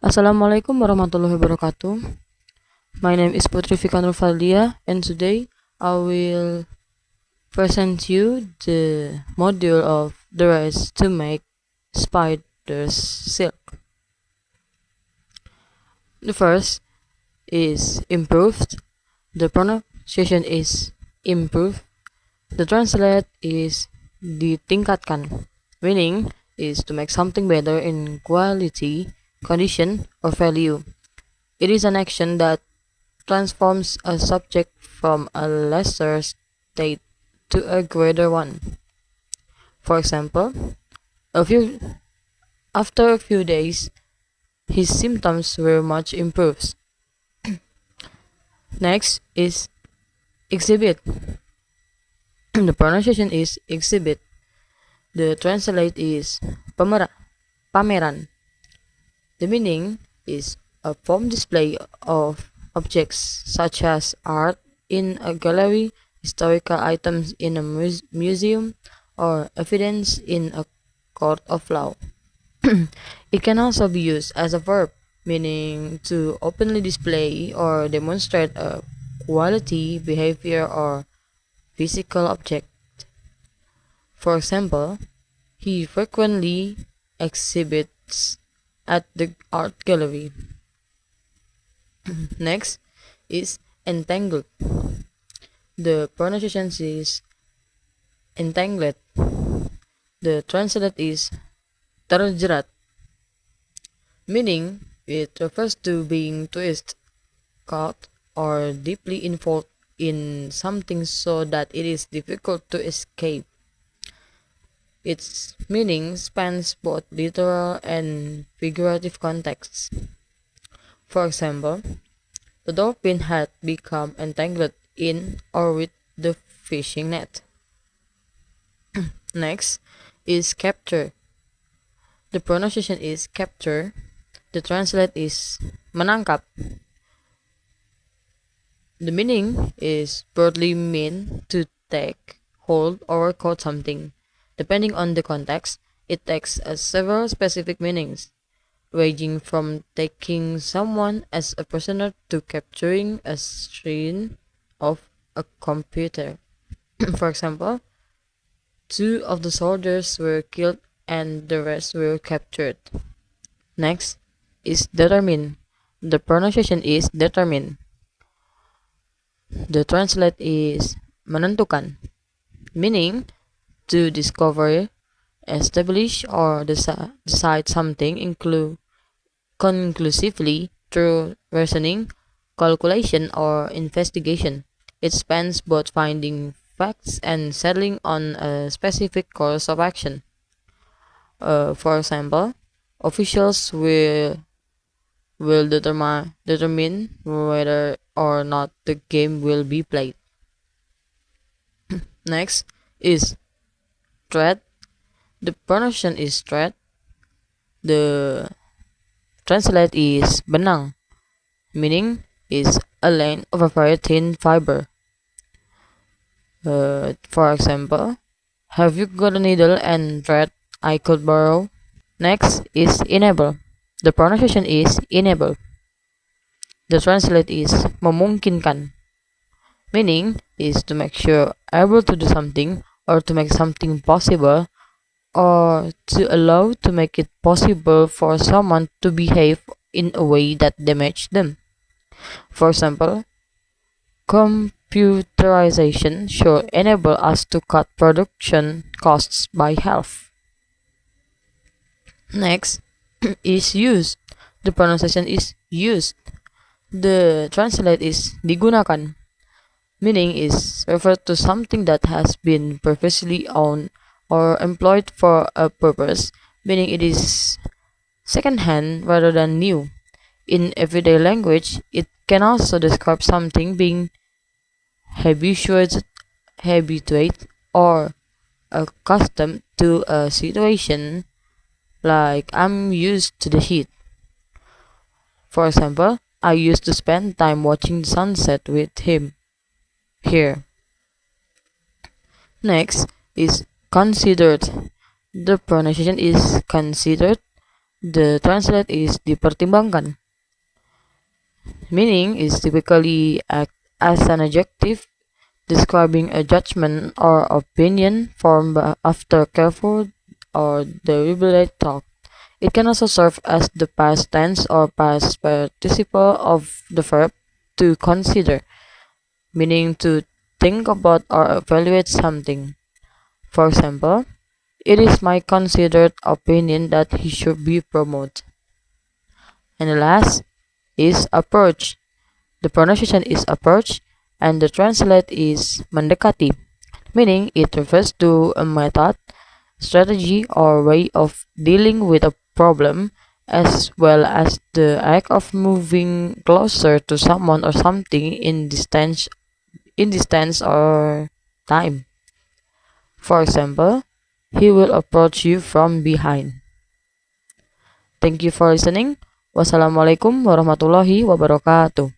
Assalamualaikum warahmatullahi wabarakatuh. My name is Putri Fikanur Falia, and today I will present you the module of the race to make spider's silk. The first is improved. The pronunciation is improve. The translate is ditingkatkan, meaning is to make something better in quality, condition, or value. It is an action that transforms a subject from a lesser state to a greater one. For example, a few after a few days, his symptoms were much improved. Next is exhibit. The pronunciation is exhibit. The translate is pameran. The meaning is a form display of objects such as art in a gallery, historical items in a museum, or evidence in a court of law. It can also be used as a verb, meaning to openly display or demonstrate a quality, behavior, or physical object. For example, he frequently exhibits at the art gallery. Next is entangled. The pronunciation is entangled. The translate is terjerat, meaning it refers to being twisted, caught, or deeply involved in something so that it is difficult to escape. Its meaning spans both literal and figurative contexts. For example, the dolphin had become entangled in or with the fishing net. Next is capture. The pronunciation is capture. The translate is menangkap. The meaning is broadly mean to take, hold, or caught something. Depending on the context, it takes several specific meanings, ranging from taking someone as a prisoner to capturing a screen of a computer. For example, 2 of the soldiers were killed and the rest were captured. Next is determine. The pronunciation is determine. The translate is menentukan, meaning to discover, establish, or decide something conclusively through reasoning, calculation, or investigation. It spans both finding facts and settling on a specific course of action. For example, officials will determine whether or not the game will be played. Next is thread. The pronunciation is thread. The translate is benang, meaning is a length of a very thin fiber. For example, have you got a needle and thread I could borrow? Next is enable. The pronunciation is enable. The translate is memungkinkan, meaning is to make sure able to do something or to make something possible or to allow to make it possible for someone to behave in a way that damage them. For example, computerization should enable us to cut production costs by half. Next is used. The pronunciation is used. The translate is digunakan, meaning is referred to something that has been previously owned or employed for a purpose, meaning it is second-hand rather than new. In everyday language, it can also describe something being habituated or accustomed to a situation, like I'm used to the heat. For example, I used to spend time watching the sunset with him here. Next is considered. The pronunciation is considered. The translate is dipertimbangkan. Meaning is typically act as an adjective describing a judgment or opinion formed after careful or deliberate thought. It can also serve as the past tense or past participle of the verb to consider, meaning to think about or evaluate something. For example, it is my considered opinion that he should be promoted. And the last is approach. The pronunciation is approach and the translate is mendekati, meaning it refers to a method, strategy, or way of dealing with a problem as well as the act of moving closer to someone or something in distance or time. For example, he will approach you from behind. Thank you for listening. Wassalamualaikum warahmatullahi wabarakatuh.